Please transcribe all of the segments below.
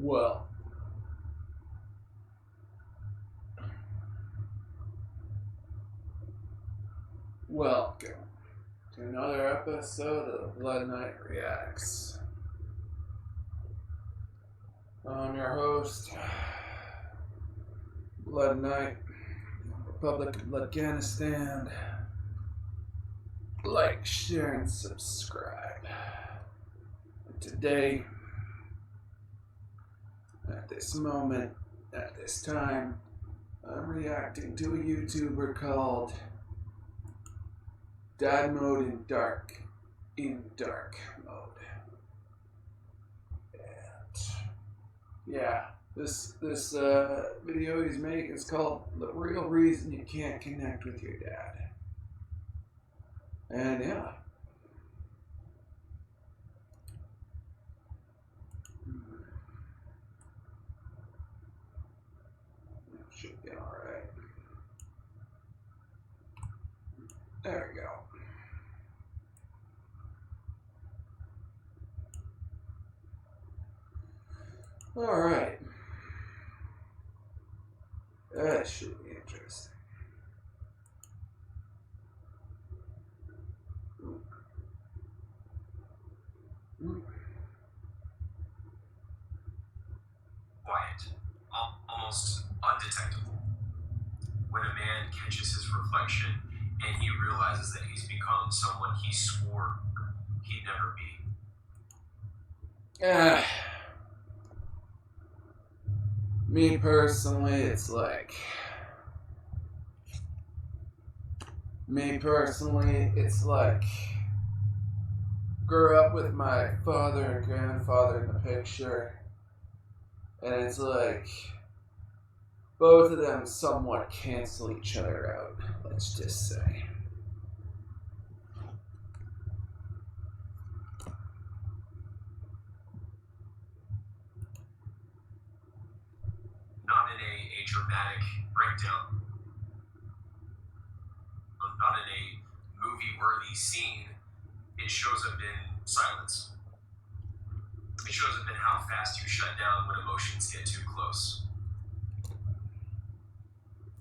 Well, welcome to another episode of Blood Knight Reacts. I'm your host, Blood Knight, Republic of Afghanistan. Like, share, and subscribe. And today, at this moment, at this time, I'm reacting to a YouTuber called Dad Mode in Dark Mode. And yeah, this video he's making is called The Real Reason You Can't Connect with Your Dad. And yeah. Should be alright. There we go. Alright. That should be interesting. Quiet, almost undetectable. When a man catches his reflection and he realizes that he's become someone he swore he'd never be. Me personally, it's like... grew up with my father and grandfather in the picture, and it's like both of them somewhat cancel each other out, let's just say. Not in a dramatic breakdown, not in a movie-worthy scene. It shows up in silence. It shows up in how fast you shut down when emotions get too close.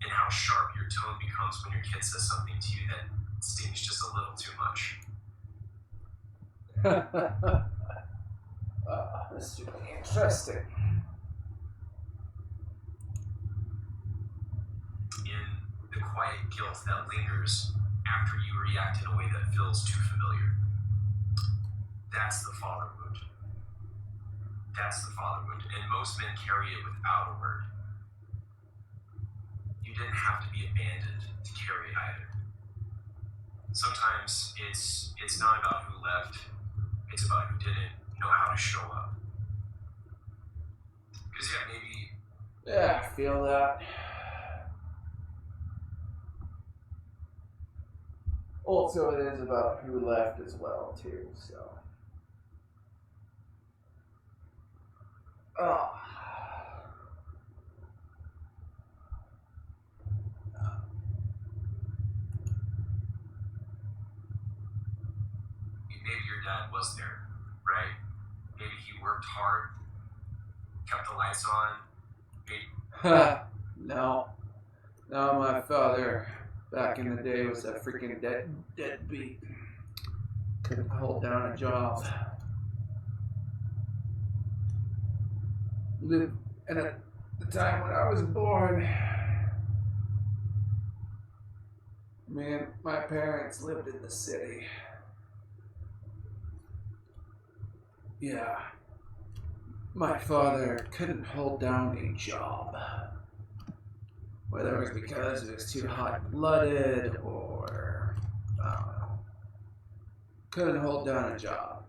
And how sharp your tone becomes when your kid says something to you that stings just a little too much. This should be interesting. In the quiet guilt that lingers after you react in a way that feels too familiar. That's the father wound. That's the father wound. And most men carry it without a word. You didn't have to be abandoned to carry it either. Sometimes it's not about who left, it's about who didn't know how to show up. Because maybe... Yeah, I feel that. Also, it is about who left as well, too, so... Oh. Maybe your dad was there, right? Maybe he worked hard, kept the lights on. No, my father back in the day was a freaking deadbeat. Couldn't hold down a job. And at the time when I was born, my parents lived in the city. Yeah. My father couldn't hold down a job. Whether it was because it was too hot-blooded or, I don't know. Couldn't hold down a job.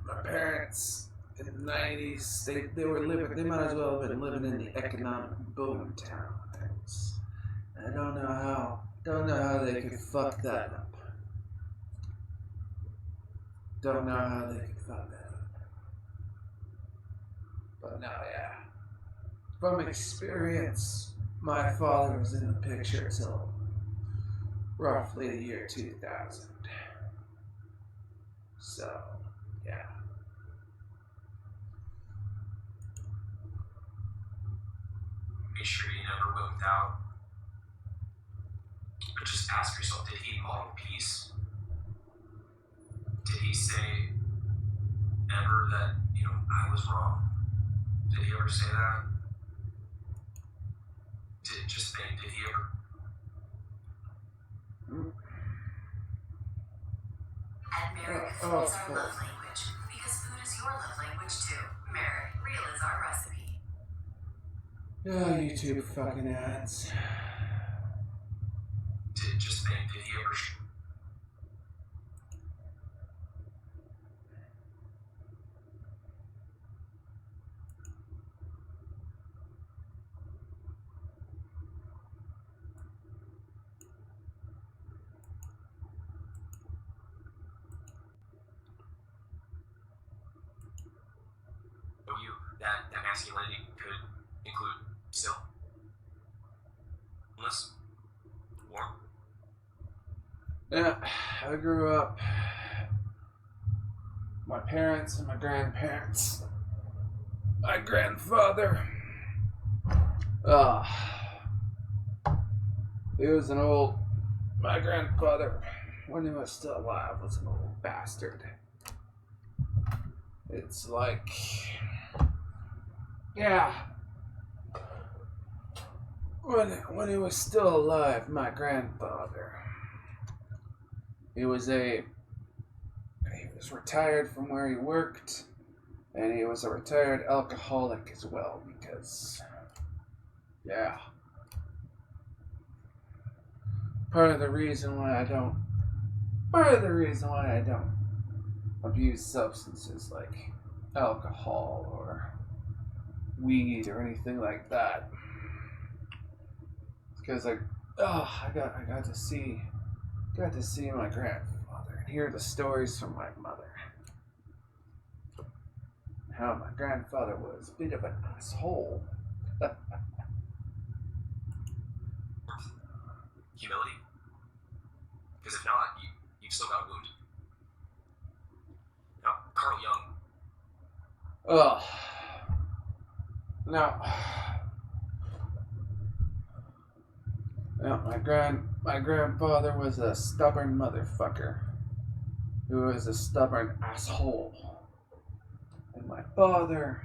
My parents, in the 90s, they might as well have been living in the economic boom town. I don't know how they could fuck that up. Don't know how they could fuck that up. But no, yeah. From experience, my father was in the picture till roughly the year 2000. So, yeah. made sure you never went without. But just ask yourself, did he model peace? Did he say ever that, I was wrong? Did he ever say that? Just think, did he ever? At Merrick, food is our love language. Because food is your love language too. Merrick, real is our recipe. Oh, YouTube fucking ads. Just think, did he ever? That masculinity could include still illness, war. Yeah, I grew up. My parents and my grandparents. My grandfather. He was an old. My grandfather, when he was still alive, was an old bastard. It's like. Yeah. When he was still alive, my grandfather, he was retired from where he worked, and he was a retired alcoholic as well, because, yeah. Part of the reason why I don't abuse substances like alcohol or weed or anything like that. It's because I got to see my grandfather and hear the stories from my mother. How my grandfather was a bit of an asshole. Humility? Because if not, you've still got a wound. Now, Carl Jung. My grandfather was a stubborn motherfucker. He was a stubborn asshole. And my father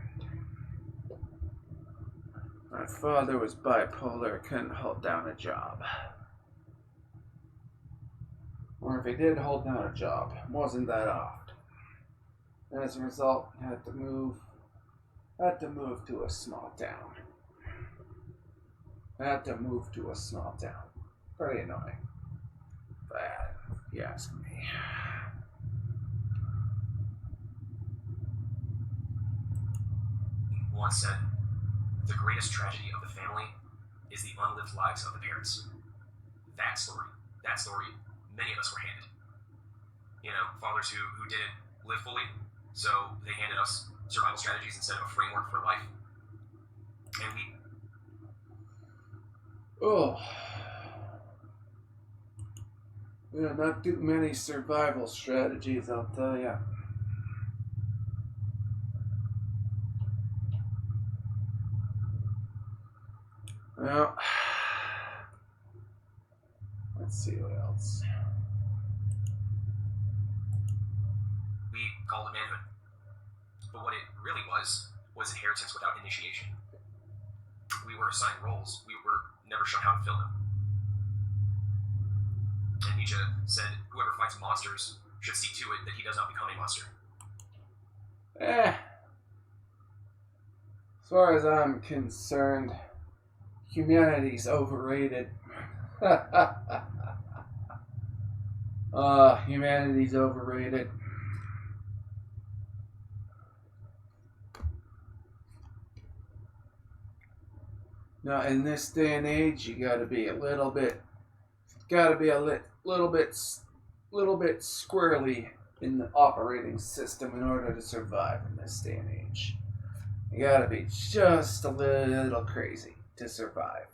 was bipolar, couldn't hold down a job. Or if he did hold down a job, it wasn't that often. And as a result, had to move to a small town. Pretty annoying. Bad, if you ask me. Once said, the greatest tragedy of the family is the unlived lives of the parents. That story, many of us were handed. Fathers who didn't live fully, so they handed us survival strategies instead of a framework for life. And we... Yeah, not too many survival strategies, I'll tell ya. Well, let's see what else. We called it manhood. But what it really was inheritance without initiation. We were assigned roles. We were never shown how to fill them. And Nietzsche said, whoever fights monsters should see to it that he does not become a monster. As far as I'm concerned, humanity's overrated. Humanity's overrated. Now, in this day and age, you gotta be a little bit squirrely in the operating system in order to survive in this day and age. You gotta be just a little crazy to survive.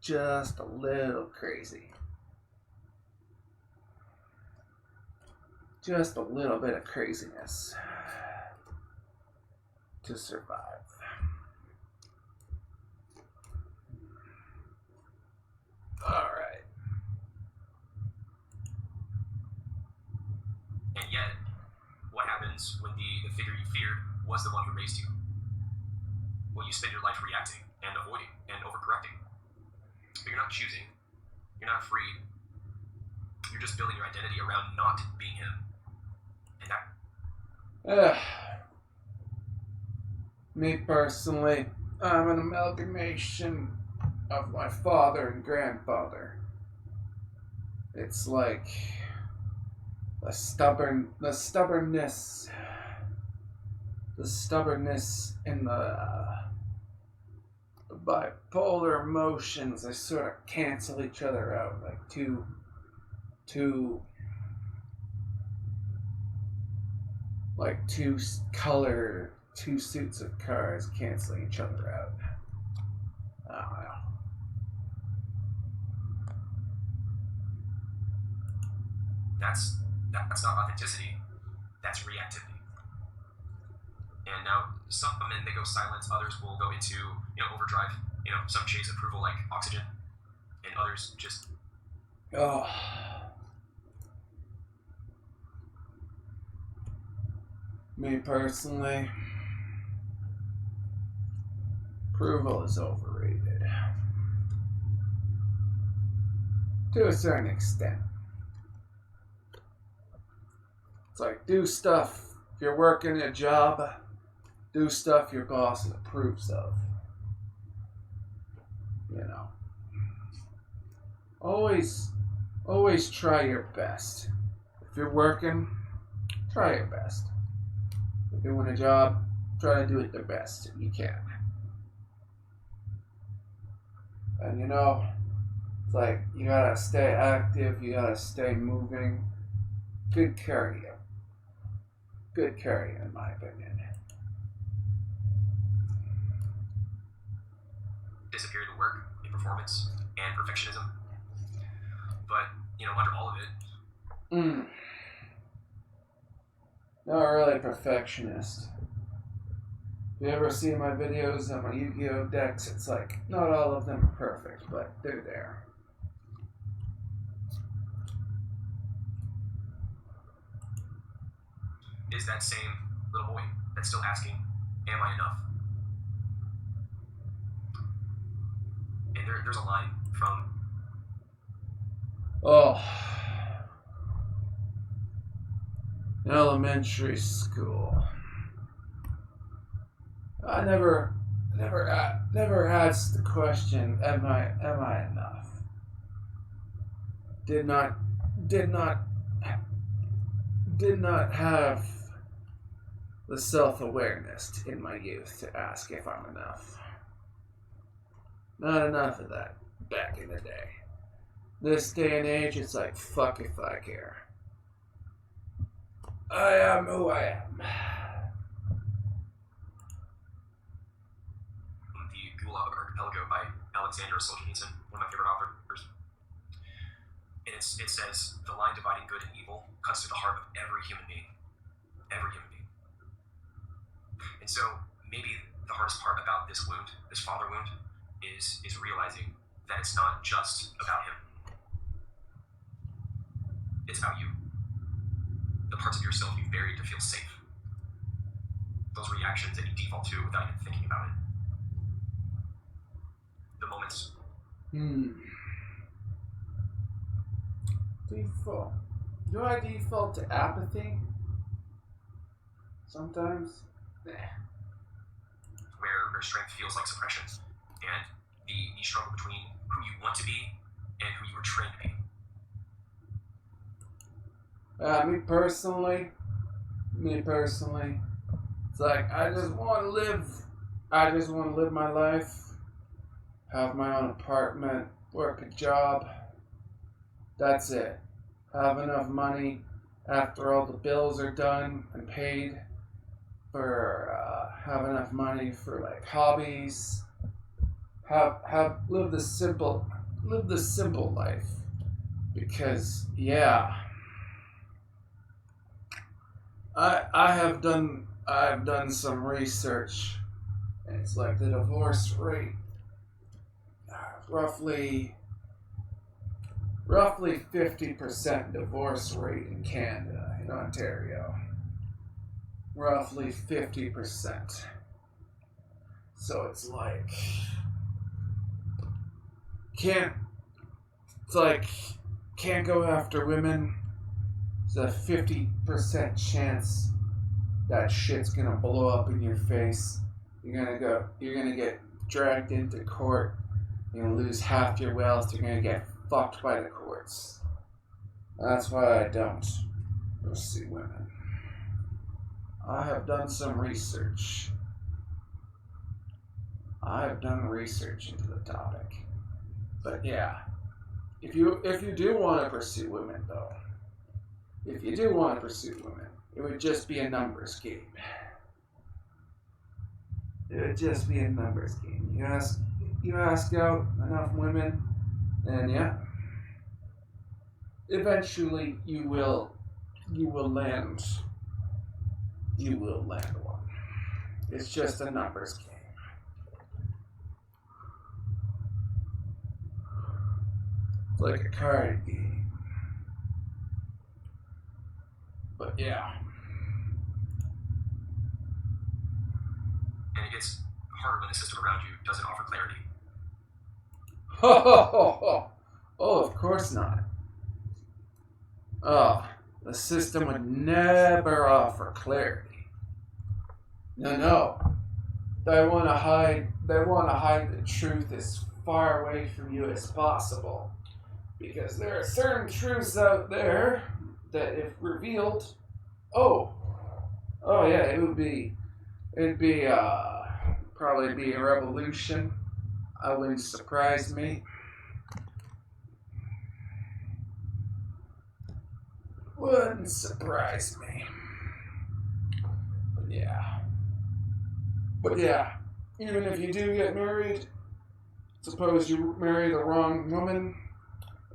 Just a little crazy. Just a little bit of craziness to survive. And yet, what happens when the figure you feared was the one who raised you? Well, you spend your life reacting and avoiding and overcorrecting. But you're not choosing. You're not free. You're just building your identity around not being him. And that... Me personally, I'm an amalgamation of my father and grandfather. It's like the stubbornness in the bipolar emotions. They sort of cancel each other out, like two suits of cars canceling each other out. I don't know. That's not authenticity. That's reactivity. And now some men, they go silent. Others will go into overdrive. Some chase approval like oxygen, and others just... Oh. Me personally, approval is overrated. To a certain extent. It's like, do stuff. If you're working a job, do stuff your boss approves of. Always try your best. If you're working, try your best. If you're doing a job, try to do it the best you can. And it's like, you gotta stay active, you gotta stay moving. Good cardio. Good cardio, in my opinion. Disappear the work, the performance, and perfectionism. But, under all of it... Not really a perfectionist. If you ever see my videos on my Yu-Gi-Oh! Decks, it's like, not all of them are perfect, but they're there. Is that same little boy that's still asking, am I enough? And there's a line from... In elementary school, I never asked the question, am I enough? Did not have the self-awareness in my youth to ask if I'm enough. Not enough of that back in the day. This day and age, it's like, fuck if I care. I am who I am. The Gulag Archipelago by Alexander Solzhenitsyn, one of my favorite authors. And it says, the line dividing good and evil cuts to the heart of every human being. Every human being. And so, maybe the hardest part about this wound, this father wound, is realizing that it's not just about him. It's about you. The parts of yourself you've buried to feel safe. Those reactions that you default to without even thinking about it. The moments. Default. Do I default to apathy? Sometimes? Where strength feels like suppression. And the struggle between who you want to be and who you were trained to be. Me personally, it's like, I just want to live my life, have my own apartment, work a job. That's it. Have enough money after all the bills are done and paid have enough money for like hobbies. Live the simple life. Because I've done some research, and it's like the divorce rate roughly roughly 50% divorce rate in Canada, in Ontario. Roughly 50%. So it's like, can't go after women. There's a 50% chance that shit's gonna blow up in your face. You're gonna get dragged into court. You're gonna lose half your wealth. You're gonna get fucked by the courts. That's why I don't pursue women. I have done some research. I have done research into the topic. But yeah, if you do want to pursue women though, if you do want to pursue women, it would just be a numbers game. It would just be a numbers game. You ask out enough women, and yeah, eventually you will land one. It's just a numbers game. It's like a card game. But yeah. And it gets harder when the system around you doesn't offer clarity. Oh, of course not. Oh, the system would never offer clarity. No. They want to hide the truth as far away from you as possible. Because there are certain truths out there that if revealed, oh yeah, it'd probably be a revolution. It wouldn't surprise me. Wouldn't surprise me. But yeah, even if you do get married, suppose you marry the wrong woman,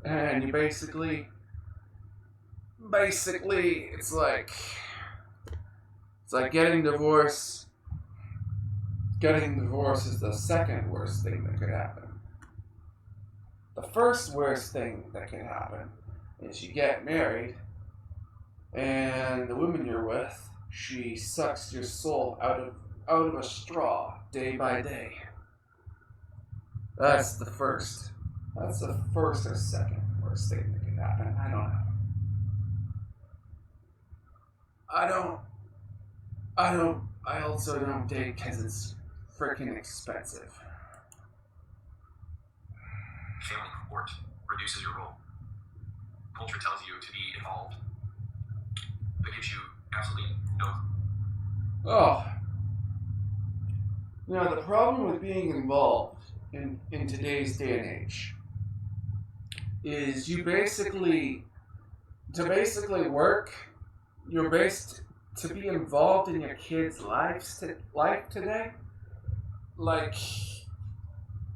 and you basically, it's like getting divorced. Getting divorced is the second worst thing that could happen. The first worst thing that can happen is you get married, and the woman you're with, she sucks your soul out of a straw day by day. That's the first or second worst thing that can happen. I don't know. I also don't date because it's freaking expensive. Family court reduces your role. Culture tells you to be involved, but gives you absolutely no. Oh. Now, the problem with being involved in today's day and age is to basically work, to be involved in your kids' life today. Like,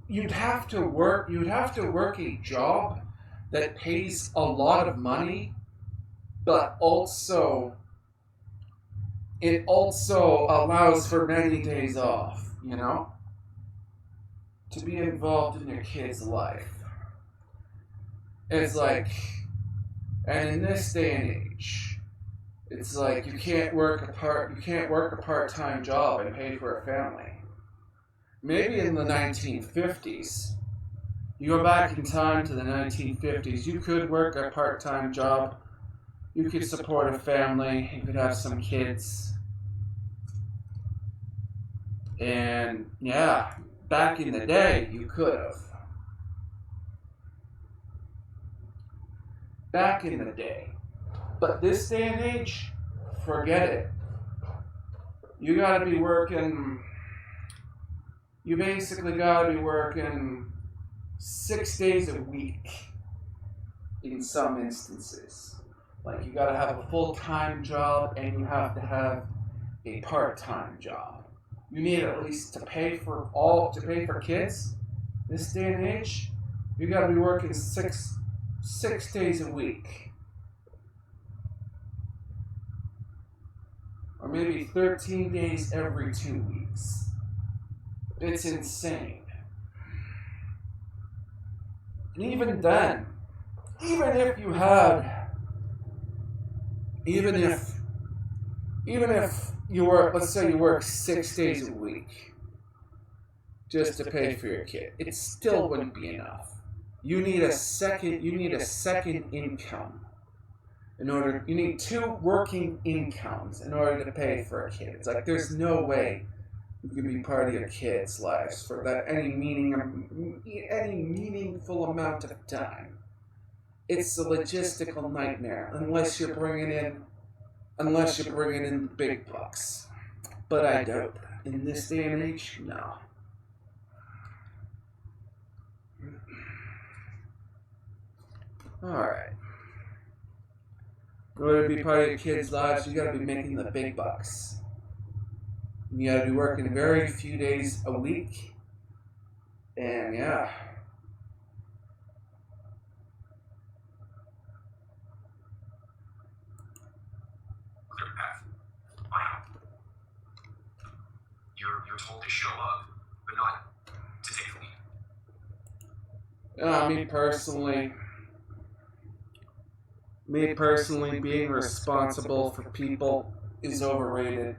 you'd have to work a job that pays a lot of money, but it also allows for many days off, to be involved in your kid's life. It's like, and in this day and age, it's like you can't work a part-time job and pay for a family. Maybe in the 1950s, you go back in time to the 1950s, you could work a part-time job, you could support a family, you could have some kids. And yeah, back in the day, you could have. Back in the day. But this day and age, forget it. You basically gotta be working 6 days a week in some instances. Like, you gotta have a full-time job and you have to have a part-time job. You need at least to pay for kids. This day and age, you gotta be working six days a week. Or maybe 13 days every 2 weeks. It's insane. And even then, even if you had, even if you work, let's say you work 6 days a week just to pay for your kid, it still wouldn't be enough. You need a second income you need 2 working incomes in order to pay for a kid. It's like there's no way you can be part of your kids' lives for that any meaningful amount of time. It's a logistical nightmare unless you're bringing in the big bucks. But I doubt that. In this day and age, no. Alright. In order to be part of your kids' lives, you gotta be making the big bucks. You gotta be working very few days a week. And yeah. Clear path. Wow. You're told to show up, but not to take the lead. Me personally, being responsible for people is overrated.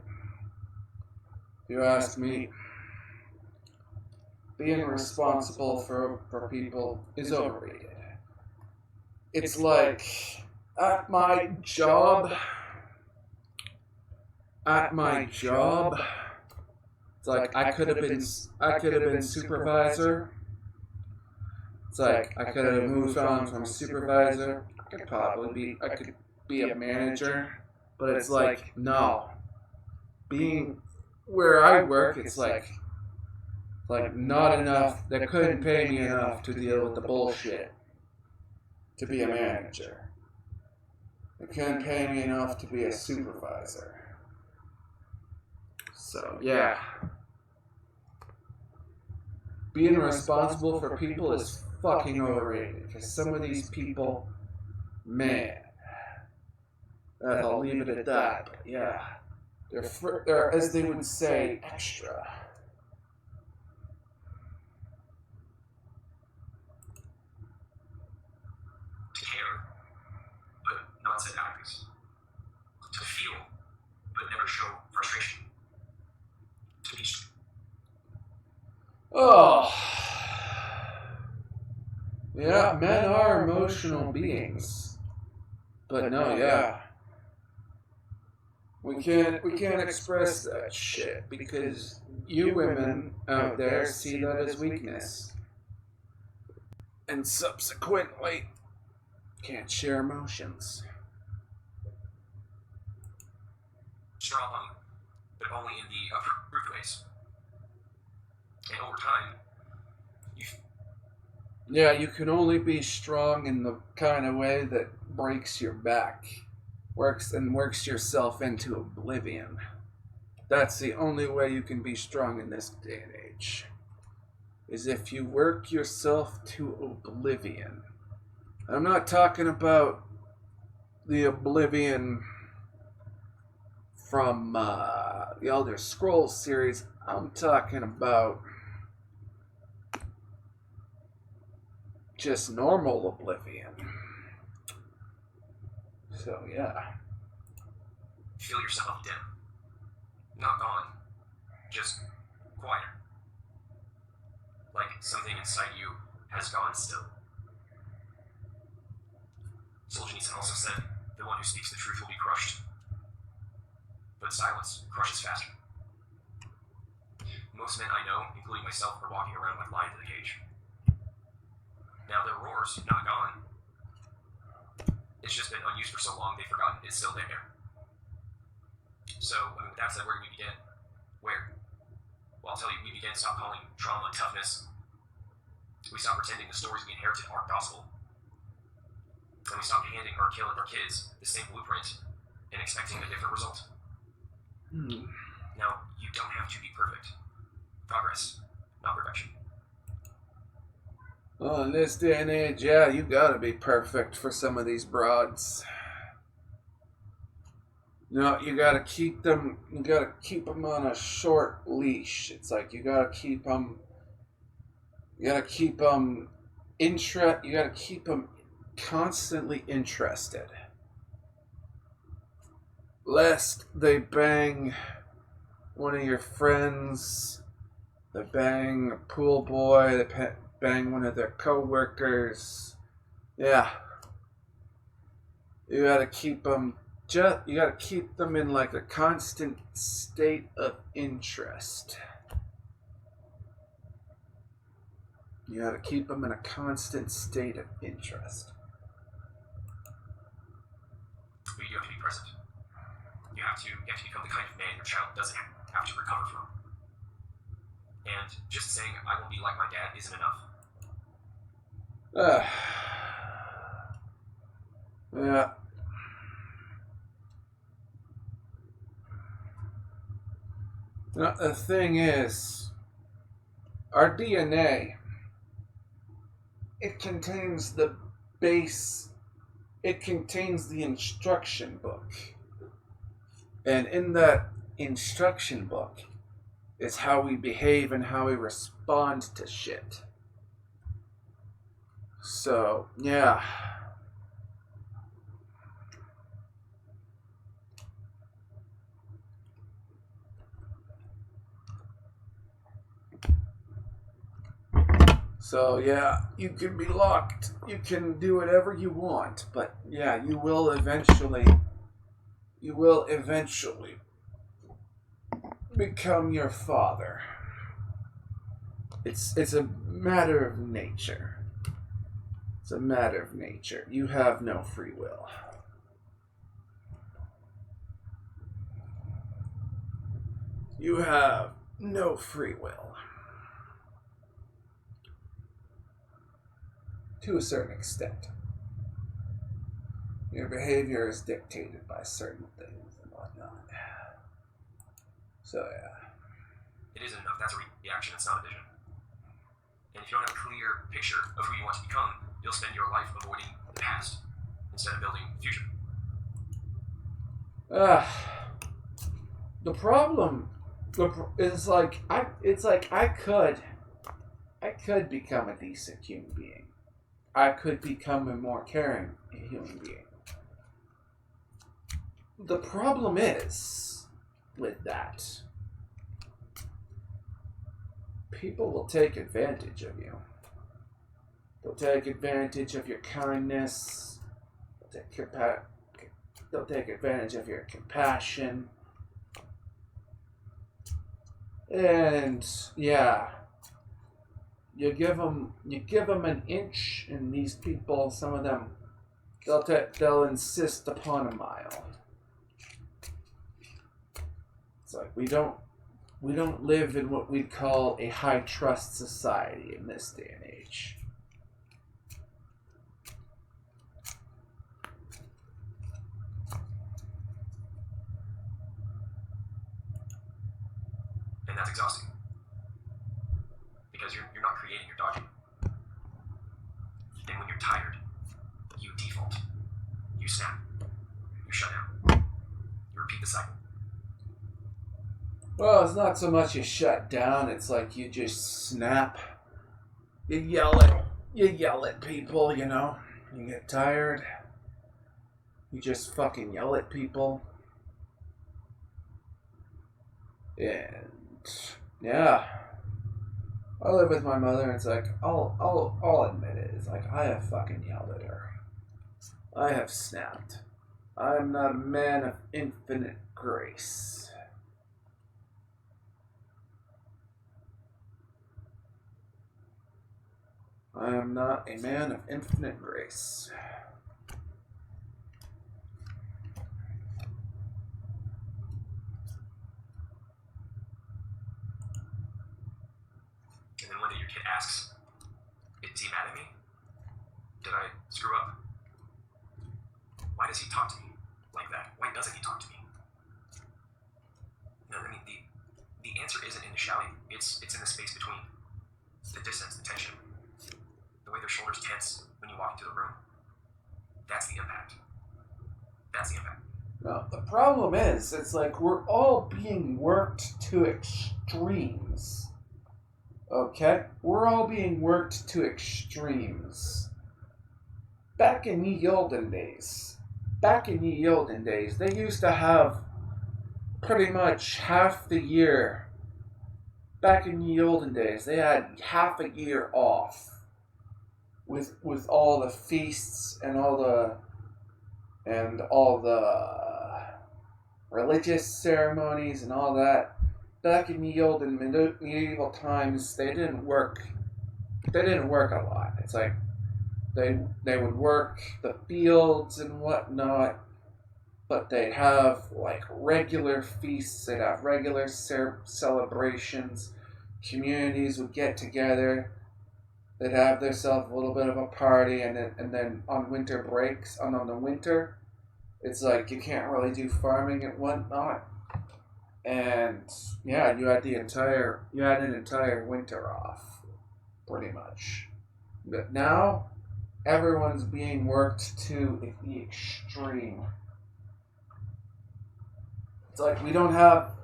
If you ask me, being responsible for people is overrated. It's like, at my job, it's like I could have been supervisor. It's like I could have moved on from supervisor. I could be a manager, but it's like, no. Being where I work, it's like not enough. They couldn't pay me enough to deal with the bullshit to be a manager. They couldn't pay me enough to be a supervisor. So, yeah. Being responsible for people is fucking overrated, because some of these people, man, I'll leave it at that, but yeah, they're, as they would say, extra. To care, but not set boundaries. To feel, but never show frustration. To be Oh. Yeah, men are emotional beings. But no, yeah. We can't express that shit because you women out there see that as weakness. And subsequently can't share emotions. strong, but only in the approved ways. And over time, Yeah, you can only be strong in the kind of way that breaks your back, works yourself into oblivion. That's the only way you can be strong in this day and age, is if you work yourself to oblivion. I'm not talking about the oblivion from the Elder Scrolls series. I'm talking about just normal oblivion. So, yeah. feel yourself dim. Not gone, just quieter. Like something inside you has gone still. Solzhenitsyn also said, the one who speaks the truth will be crushed. But silence crushes faster. Most men I know, including myself, are walking around like lions in a cage. Now their roar's not gone. It's just been unused for so long they've forgotten it's still there. So, with that said, where do we begin? Where? Well, I'll tell you, we begin to stop calling trauma toughness. We stop pretending the stories we inherited aren't gospel. And we stop handing our kids the same blueprint and expecting a different result. Now, you don't have to be perfect. Progress, not perfection. Well, in this day and age, yeah, you gotta be perfect for some of these broads. No, you gotta keep them on a short leash. It's like you gotta keep them constantly interested. Lest they bang one of your friends, they bang a pool boy, they bang one of their co-workers. Yeah. You gotta keep them you gotta keep them in like a constant state of interest. You gotta keep them in a constant state of interest. But you have to be present. You have to become the kind of man your child doesn't have to recover from. And just saying I won't be like my dad isn't enough. Yeah. Now, the thing is, our DNA, it contains the base, it contains the instruction book. And in that instruction book is how we behave and how we respond to shit. So, yeah. So, yeah, you can be locked. You can do whatever you want. But, yeah, you will eventually become your father. It's a matter of nature. It's a matter of nature. You have no free will. You have no free will. To a certain extent. Your behavior is dictated by certain things and whatnot. So, yeah. It isn't enough. That's a reaction. It's not a vision. And if you don't have a clear picture of who you want to become, you'll spend your life avoiding the past instead of building the future. The problem is I could become a decent human being. I could become a more caring human being. The problem is with that, people will take advantage of you. They'll take advantage of your kindness. They'll take advantage of your compassion. And yeah, you give them an inch, and these people, some of them, they'll insist upon a mile. It's like we don't live in what we'd call a high trust society in this day and age. And that's exhausting. Because you're not creating, you're dodging. And when you're tired, you default. You snap. You shut down. You repeat the cycle. Well, it's not so much you shut down, it's like you just snap. You yell at people, you know. You get tired. You just fucking yell at people. And yeah. I live with my mother, and it's like I'll admit it. It's like I have fucking yelled at her. I have snapped. I am not a man of infinite grace. I am not a man of infinite grace. And then one day your kid asks, is he mad at me? Did I screw up? Why does he talk to me like that? Why doesn't he talk to me? No, I mean, the answer isn't in the shouting. It's in the space between. The distance, the tension. The way their shoulders tense when you walk into the room. That's the impact. That's the impact. No, the problem is, it's like we're all being worked to extremes. Okay? We're all being worked to extremes. back in ye olden days, they used to have pretty much half the year. Back in ye olden days, they had half a year off with all the feasts and all the religious ceremonies and all that. Back in the old and medieval times, they didn't work. They didn't work a lot. It's like they would work the fields and whatnot, but they'd have like regular feasts. They'd have regular celebrations. Communities would get together. They'd have themselves a little bit of a party, and then on winter breaks, on the winter, it's like you can't really do farming and whatnot. And yeah, you had an entire winter off, pretty much. But now, everyone's being worked to the extreme. It's like we don't have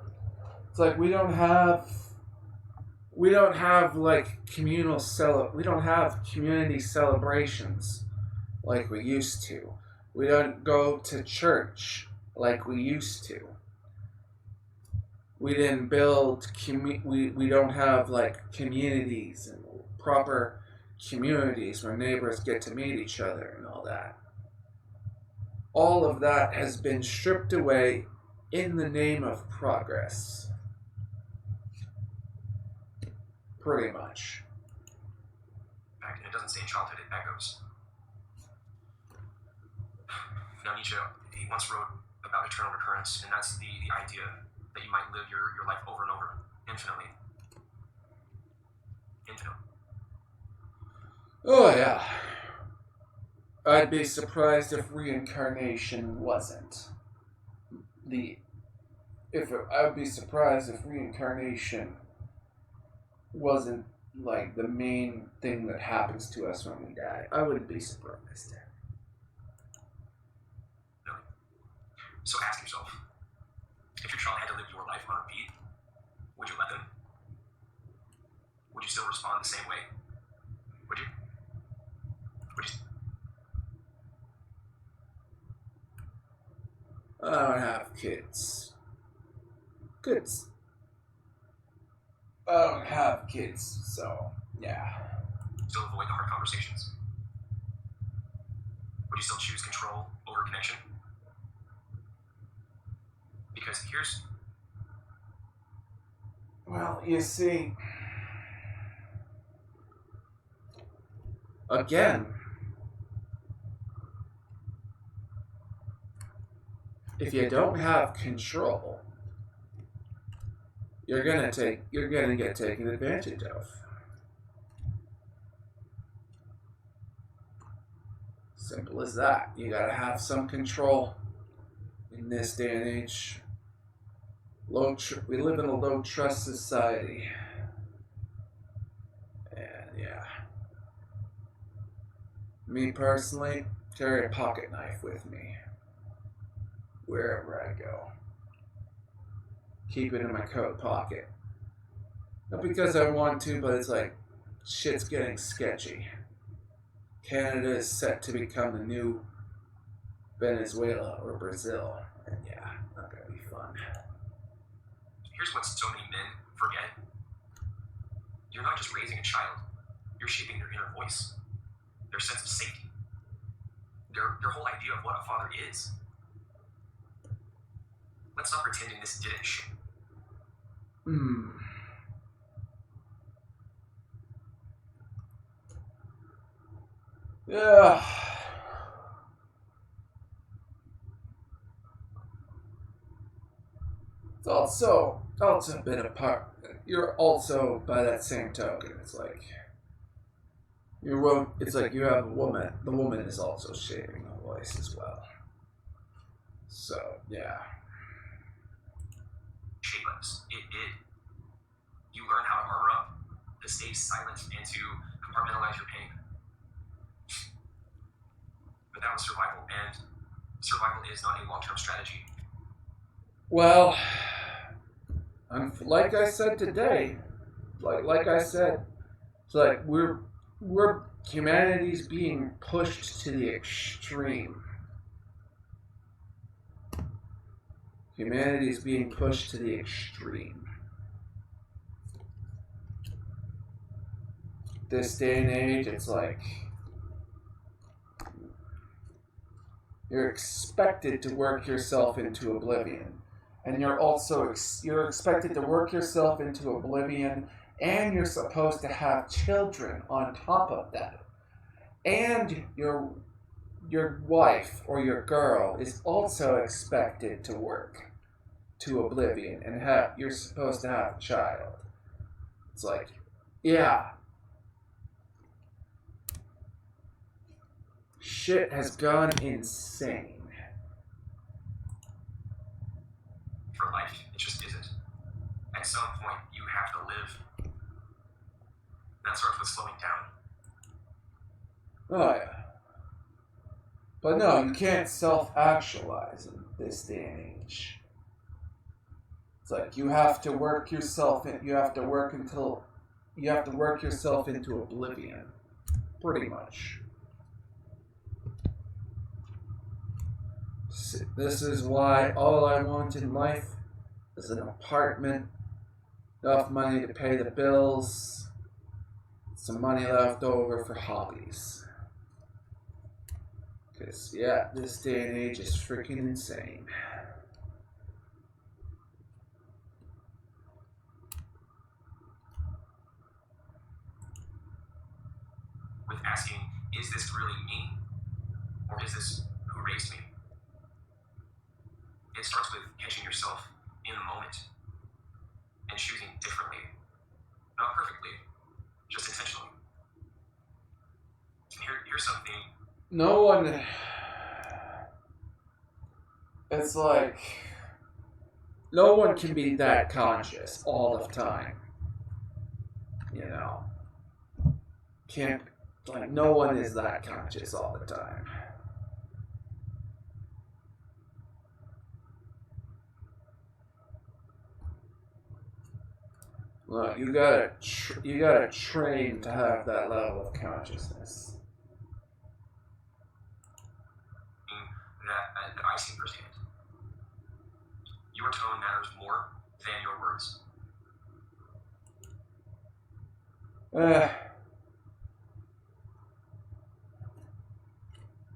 like we don't have community celebrations like we used to. We don't go to church like we used to. We didn't build we don't have like communities and proper communities where neighbors get to meet each other and all that. All of that has been stripped away in the name of progress. Pretty much. In fact, it doesn't say in childhood, it echoes. Now, Nietzsche, he once wrote about eternal recurrence, and that's the idea that you might live your life over and over, infinitely. Infinite. Oh, yeah. I'd be surprised if reincarnation wasn't. I'd be surprised if reincarnation wasn't like the main thing that happens to us when we die. I wouldn't be surprised. Really? So ask yourself, if your child had to live your life on repeat, would you let them? Would you still respond the same way? Would you? I don't have kids. I don't have kids, so yeah. Still avoid the hard conversations? Would you still choose control over connection? Because Well, you see, again, if you don't have control, you're gonna get taken advantage of. Simple as that. You gotta have some control in this day and age. We live in a low trust society, and yeah. Me personally, carry a pocket knife with me wherever I go. Keep it in my coat pocket. Not because I want to, but it's like shit's getting sketchy. Canada is set to become the new Venezuela or Brazil, and yeah, not gonna be fun. Here's what so many men forget. You're not just raising a child, you're shaping their inner voice, their sense of safety, their whole idea of what a father is. Let's not pretend in this didn't shape. Yeah. It's also been a part. You're also, by that same token, it's like you have a woman. The woman is also shaping the voice as well. So yeah. Shape us. It did. You learn how to armor up, to stay silent, and to compartmentalize your pain. But that was survival, and survival is not a long-term strategy. Well, like I said today, like I said, it's like we're humanity's being pushed to the extreme. Humanity's being pushed to the extreme. This day and age, it's like you're expected to work yourself into oblivion. And you're also you're expected to work yourself into oblivion, and you're supposed to have children on top of that. And your wife or your girl is also expected to work to oblivion, and you're supposed to have a child. It's like, yeah. Shit has gone insane. For life, it just isn't. At some point, you have to live. That starts with slowing down. Oh, yeah. But no, you can't self-actualize in this day and age. It's like you have to work yourself in, you have to work yourself into oblivion. Pretty much. This is why all I want in life is an apartment, enough money to pay the bills, some money left over for hobbies. Because, yeah, this day and age is freaking insane. With asking, is this really me? Or is this who raised me? It starts with catching yourself in the moment and choosing differently. Not perfectly, just intentionally. Here's something. No one... It's like... No one can be that conscious all the time. You know? Can't... Like, no one is that conscious all the time. Look, you gotta train to have that level of consciousness. That I see firsthand. Your tone matters more than your words.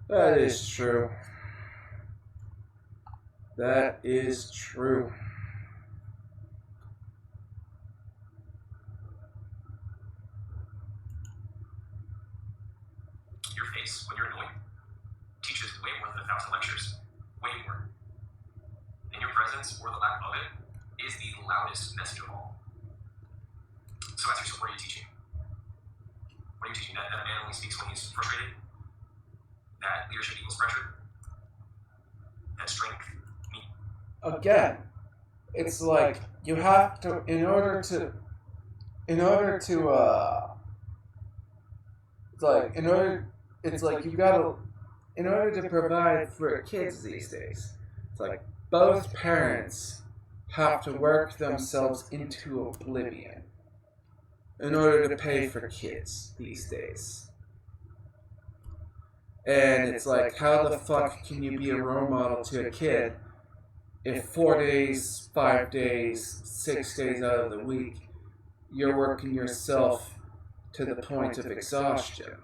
That is true. That is true. Your face, when you're annoyed, teaches way more than 1,000 lectures. Way more. And your presence, or the lack of it, is the loudest message of all. So ask yourself, what are you teaching? What are you teaching? That a man only speaks when he's frustrated? That leadership equals pressure? That strength? Again, it's like you have to, in order to provide for kids these days, it's like both parents have to work themselves into oblivion in order to pay for kids these days. And it's like, how the fuck can you be a role model to a kid if 4 days, 5 days, 6 days out of the week, you're working yourself to the point of exhaustion?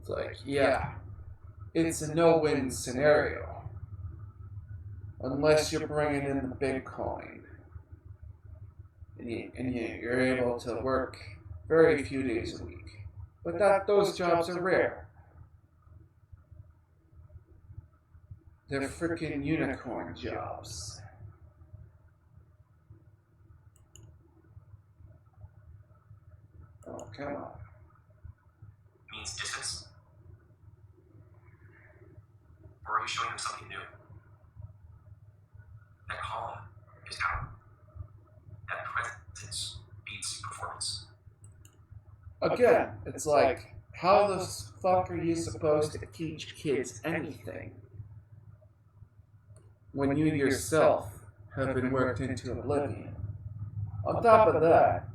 It's like, yeah, it's a no-win scenario. Unless you're bringing in the Bitcoin. And you're able to work very few days a week. But those jobs are rare. They're freaking unicorn jobs. Oh, come on. Means distance? Or are you showing them something new? That calm is power. That presence beats performance. Again, it's like, how the fuck are you supposed to teach kids anything when you yourself have been worked into oblivion? On top of that,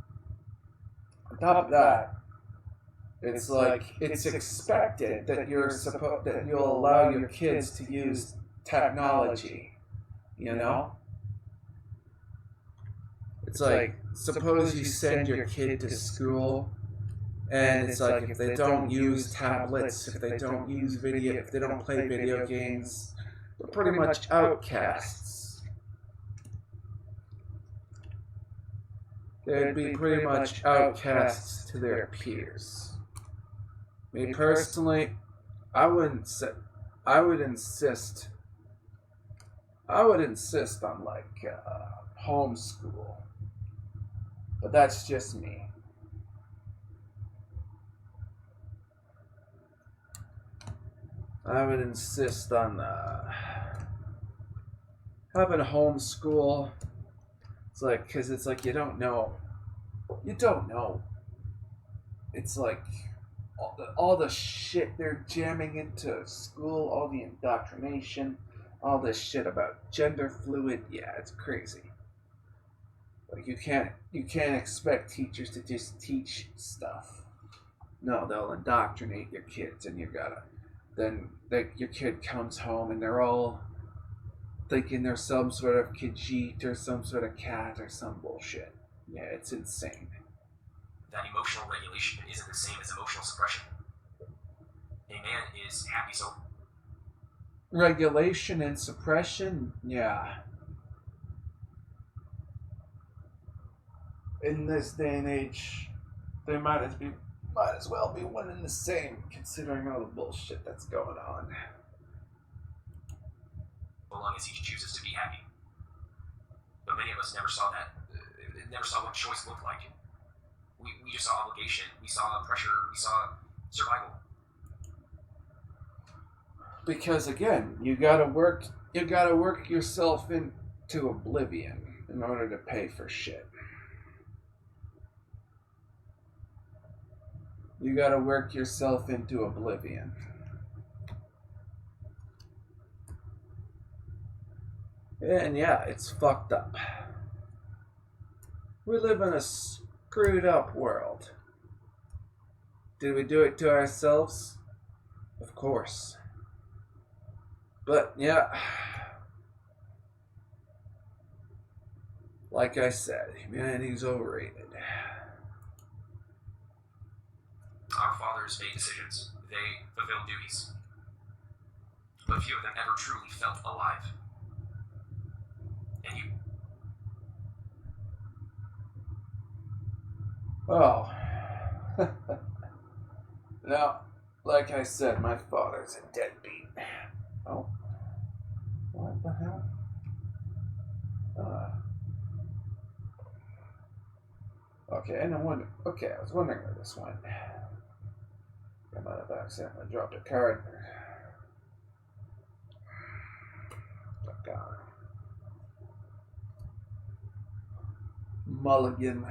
it's like it's expected that you'll allow your kids to use technology, you know? It's like, suppose you send your kid to school, and it's like if they don't use tablets, if they don't play video games, they're pretty much outcasts. They'd be pretty much outcasts to their peers. Me personally, I would insist on like homeschool, but that's just me. I would insist on having homeschool. It's like, cause it's like you don't know. It's like all the shit they're jamming into school, all the indoctrination, all this shit about gender fluid. Yeah, it's crazy. Like you can't expect teachers to just teach stuff. No, they'll indoctrinate your kids, and your kid comes home and they're all thinking they're some sort of Khajiit or some sort of cat or some bullshit. Yeah, it's insane. That emotional regulation isn't the same as emotional suppression. A man is happy, so Regulation and suppression? Yeah. In this day and age, they might as well be one and the same, considering all the bullshit that's going on. so long as he chooses to be happy. But many of us never saw that. Never saw what choice looked like. We just saw obligation. We saw pressure. We saw survival. Because again, you gotta work yourself into oblivion in order to pay for shit. You gotta work yourself into oblivion. And yeah, it's fucked up. We live in a screwed up world. Did we do it to ourselves? Of course. But yeah, like I said, humanity's overrated. Our fathers made decisions. They fulfilled duties. But few of them ever truly felt alive. And you? Oh. Now, like I said, my father's a deadbeat. Oh. What the hell? Okay, and I was wondering where this went. I might have accidentally dropped a card. Mulligan.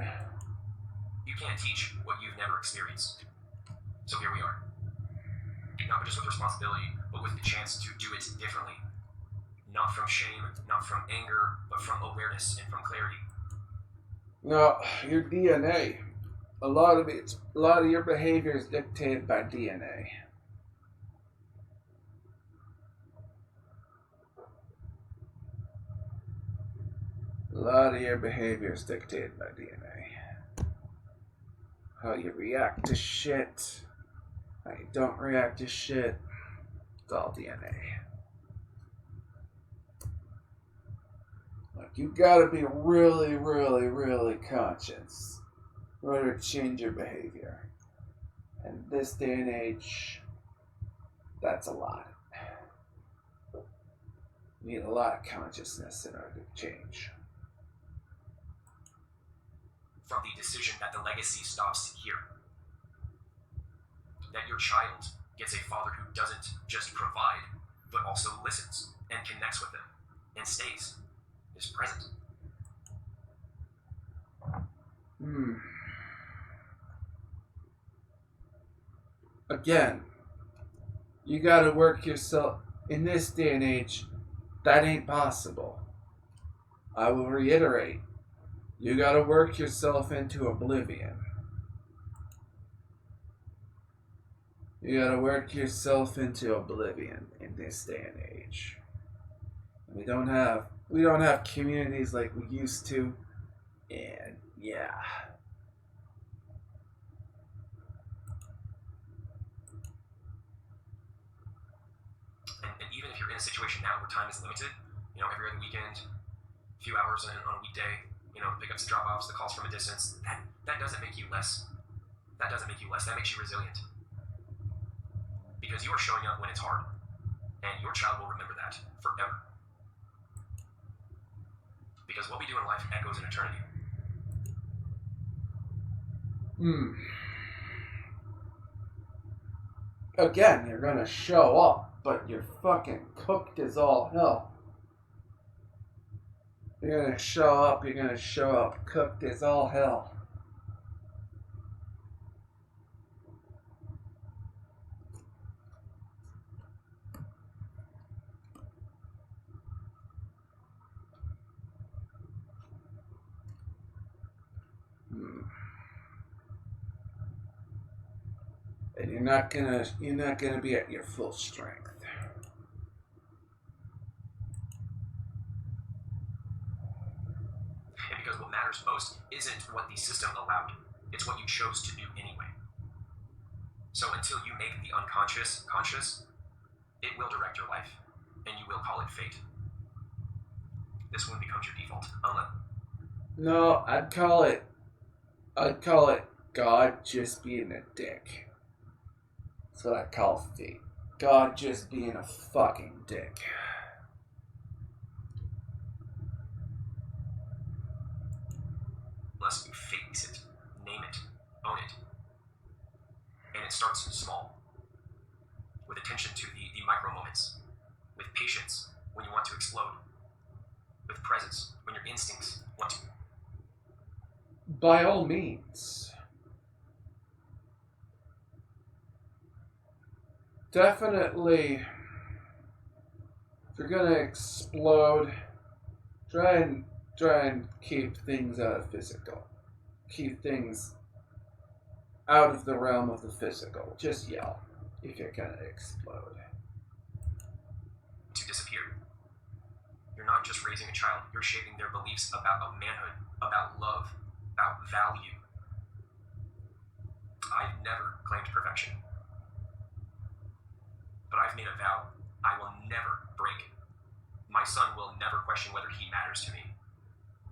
You can't teach what you've never experienced. So here we are. Not just with responsibility, but with the chance to do it differently. Not from shame, not from anger, but from awareness and from clarity. No, your DNA. A lot of your behavior is dictated by DNA. A lot of your behavior is dictated by DNA. How you react to shit, how you don't react to shit, it's all DNA. Like, you gotta be really, really, really conscious in order to change your behavior. And this day and age, that's a lot. You need a lot of consciousness in order to change. From the decision that the legacy stops here. That your child gets a father who doesn't just provide, but also listens and connects with them and stays, is present. Again, you gotta work yourself. In this day and age, that ain't possible. I will reiterate, you gotta work yourself into oblivion. You gotta work yourself into oblivion in this day and age. We don't have communities like we used to, and yeah. And even if you're in a situation now where time is limited, every other weekend, a few hours on a weekday, pickups and drop-offs, the calls from a distance, that doesn't make you less. That doesn't make you less. That makes you resilient. Because you are showing up when it's hard. And your child will remember that forever. Because what we do in life echoes in eternity. Again, you're gonna show up, but you're fucking cooked as all hell. You're gonna show up cooked as all hell. And you're not gonna be at your full strength. And because what matters most isn't what the system allowed, it's what you chose to do anyway. So until you make the unconscious conscious, it will direct your life, and you will call it fate. This one becomes your default, unless... No, I'd call it God just being a dick. That's what I call fate. God just being a fucking dick. Unless you face it, name it, own it. And it starts small, with attention to the micro moments, with patience when you want to explode, with presence when your instincts want to. By all means. Definitely, if you're gonna explode, try and keep things out of physical. Keep things out of the realm of the physical. Just yell if you're gonna explode. To disappear. You're not just raising a child, you're shaping their beliefs about manhood, about love, about value. I've never claimed perfection. But I've made a vow I will never break. My son will never question whether he matters to me.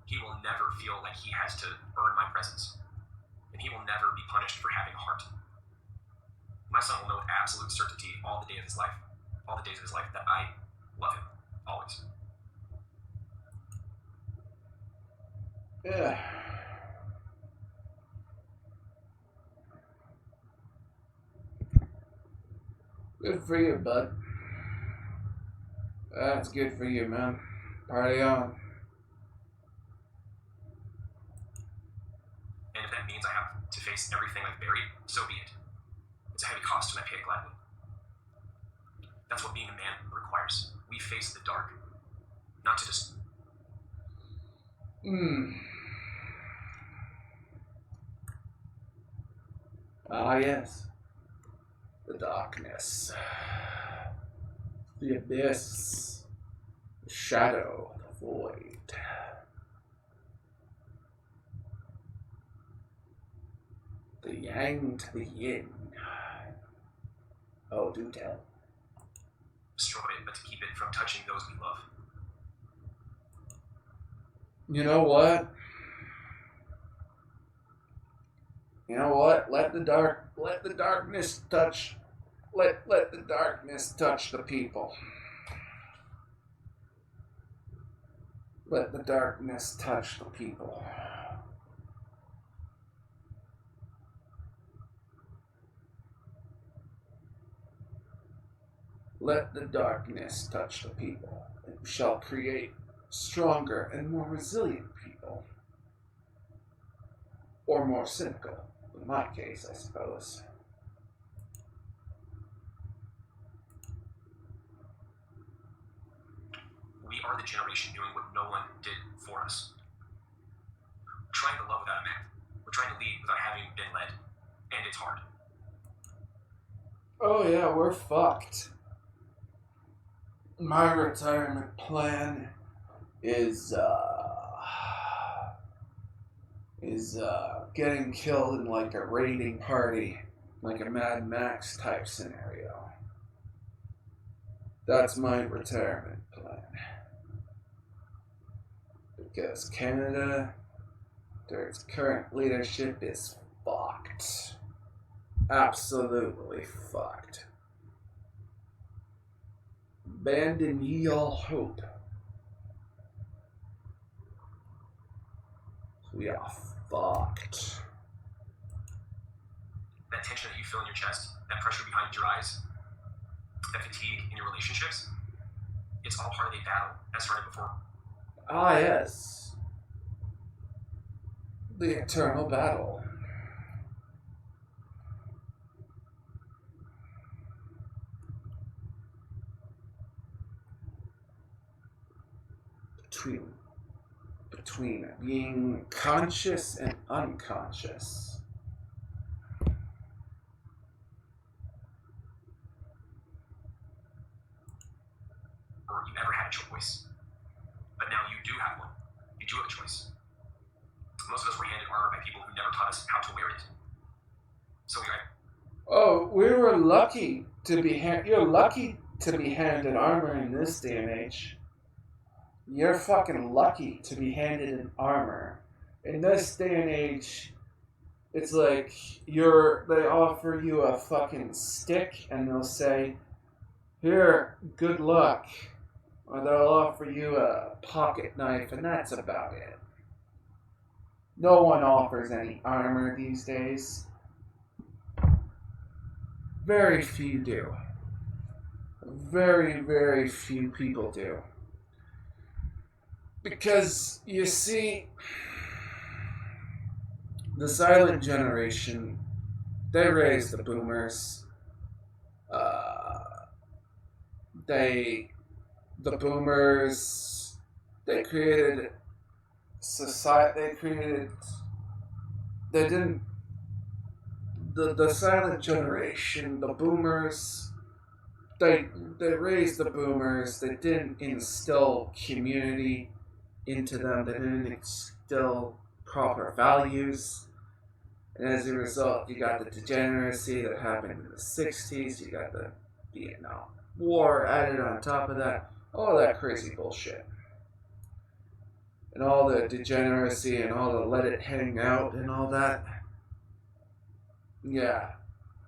He will never feel like he has to earn my presence. And he will never be punished for having a heart. My son will know with absolute certainty all the days of his life, that I love him, always. Yeah. Good for you, bud. That's good for you, man. Party on. And if that means I have to face everything I've buried, so be it. It's a heavy cost, and I pay it gladly. That's what being a man requires. We face the dark, not to just... Ah, yes. The darkness. The abyss. The shadow. The void. The yang to the yin. Oh, do tell. destroy it, but to keep it from touching those we love. You know what? You know what? Let the darkness touch the people. Let the darkness touch the people. Let the darkness touch the people. It shall create stronger and more resilient people. Or more cynical, in my case, I suppose. are the generation doing what no one did for us. We're trying to love without a map. We're trying to lead without having been led. And it's hard. Oh yeah, we're fucked. My retirement plan is getting killed in like a raiding party, like a Mad Max type scenario. That's my retirement plan. Because Canada, their current leadership is fucked. Absolutely fucked. Abandon ye all hope. We are fucked. That tension that you feel in your chest, that pressure behind your eyes, that fatigue in your relationships, it's all part of a battle that started before. Ah, yes. The eternal battle. Between being conscious and unconscious. Or you ever had a choice. But now you do have one. You do have a choice. Most of us were handed armor by people who never taught us how to wear it. So we were lucky to be you're lucky to be handed armor in this day and age. You're fucking lucky to be handed an armor. In this day and age, it's like they offer you a fucking stick and they'll say, here, good luck. Or they'll offer you a pocket knife and that's about it. No one offers any armor these days. Very few do. Very, very few people do. Because, you see, the silent generation, they raised the boomers. The boomers, they created society, the silent generation, the boomers, they raised the boomers, they didn't instill community into them, they didn't instill proper values, and as a result, you got the degeneracy that happened in the 60s, you got the Vietnam War added on top of that, all that crazy bullshit. And all the degeneracy and all the let it hang out and all that. Yeah.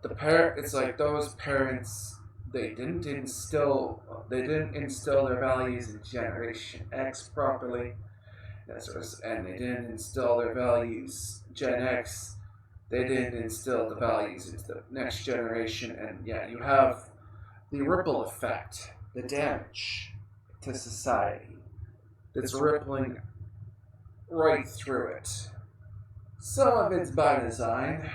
It's like those parents, they didn't instill their values in Generation X properly. And they didn't instill their values, Gen X, they didn't instill the values into the next generation. And yeah, you have the ripple effect, the damage to society that's rippling right through it. Some of it's by design,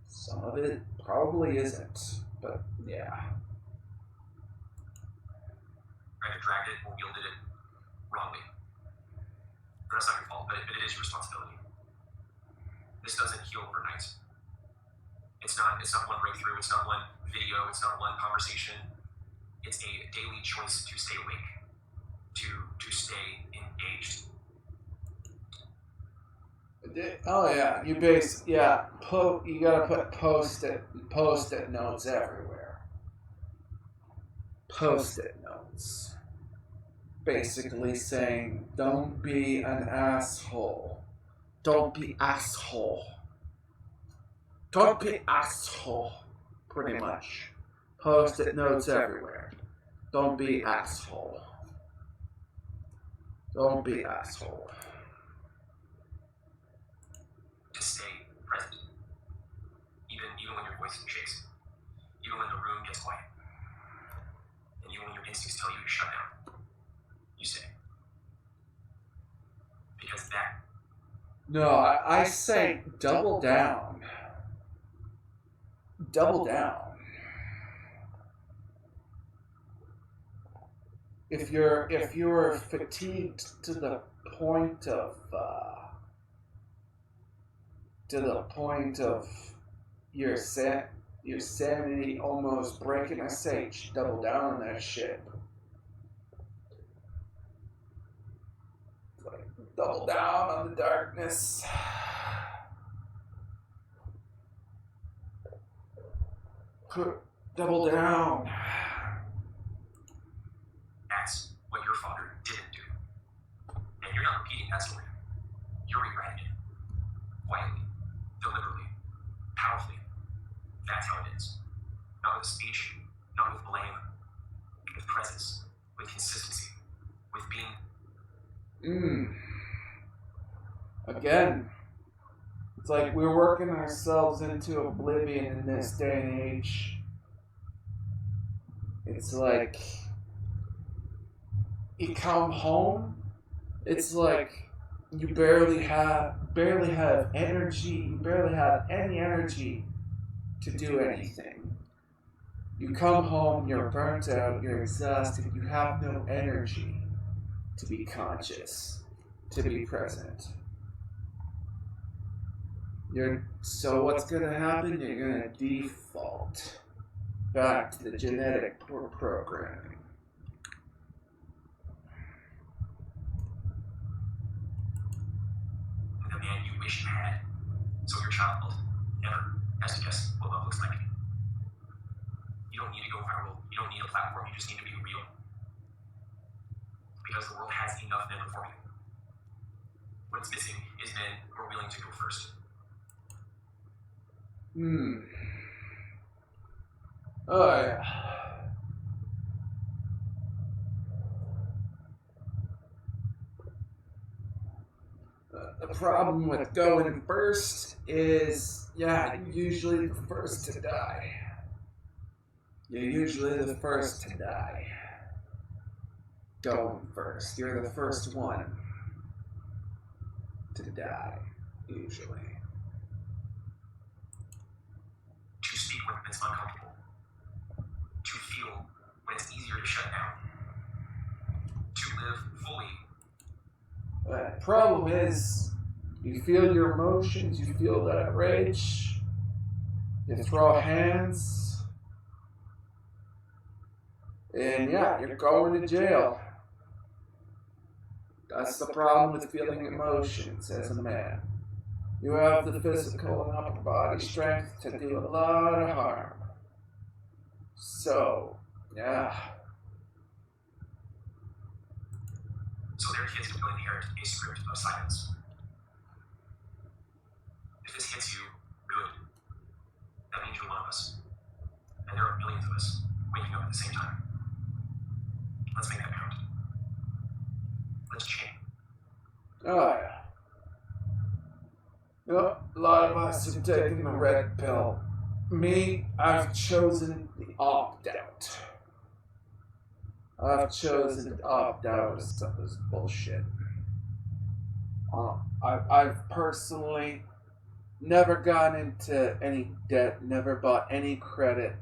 some of it probably isn't, but yeah. Either dragged it or wielded it wrongly. And that's not your fault, but it is your responsibility. This doesn't heal overnight. It's not one breakthrough, it's not one video, it's not one conversation. It's a daily choice to stay awake, to stay engaged. Oh yeah, you gotta put post-it notes everywhere. Post-it notes. Basically saying, don't be an asshole. Don't be asshole. Don't be asshole. Pretty much. Post-it notes everywhere. Don't be asshole. Don't be asshole. To stay present. Even when your voice shakes. Even when the room gets quiet. And even when your instincts tell you to shut down. You stay. Because that... No, I say double down. Double down. if you're fatigued to the point of your sanity almost breaking, I say double down on that shit. Like, double down on the darkness. Double down. That's what your father didn't do. And you're not repeating that story. You're rewriting it. Quietly, deliberately, powerfully. That's how it is. Not with speech, not with blame, with presence, with consistency, with being. Again, it's like we're working ourselves into oblivion in this day and age. It's like you come home, it's like you barely have energy, you barely have any energy to do anything. You come home, you're burnt out, you're exhausted, you have no energy to be conscious, to be present. So what's gonna happen? You're gonna default back to the genetic programming. The man you wish you had. So your child never has to guess what love looks like. You don't need to go viral. You don't need a platform. You just need to be real. Because the world has enough men before you. What's missing is men who are willing to go first. Oh, yeah. The problem with going first is, you're usually the first to die. You're usually the first to die. Going first. You're the first one to die, usually. To speak when it's uncomfortable. To feel when it's easier to shut down. To live fully. The problem is, you feel your emotions, you feel that rage, you throw hands, and you're going to jail. That's the problem with feeling emotions as a man. You have the physical and upper body strength to do a lot of harm. So, So their kids will inherit a script of silence. If this hits you, good. That means you're one of us. And there are millions of us waking up at the same time. Let's make that count. Let's change. oh yeah. Yep, a lot of us have taken the red pill. Me, I've chosen the opt-out. I've chosen to opt out of some of this bullshit. I've personally never gone into any debt, never bought any credit,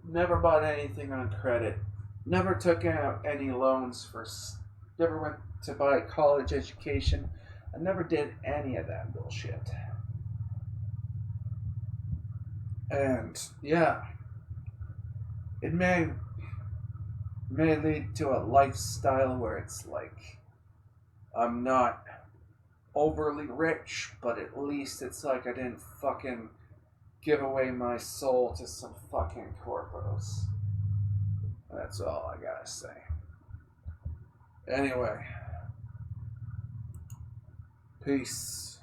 never bought anything on credit, never took out any loans never went to buy a college education. I never did any of that bullshit. And it may lead to a lifestyle where it's like I'm not overly rich, but at least it's like I didn't fucking give away my soul to some fucking corporos. That's all I gotta say. Anyway, peace.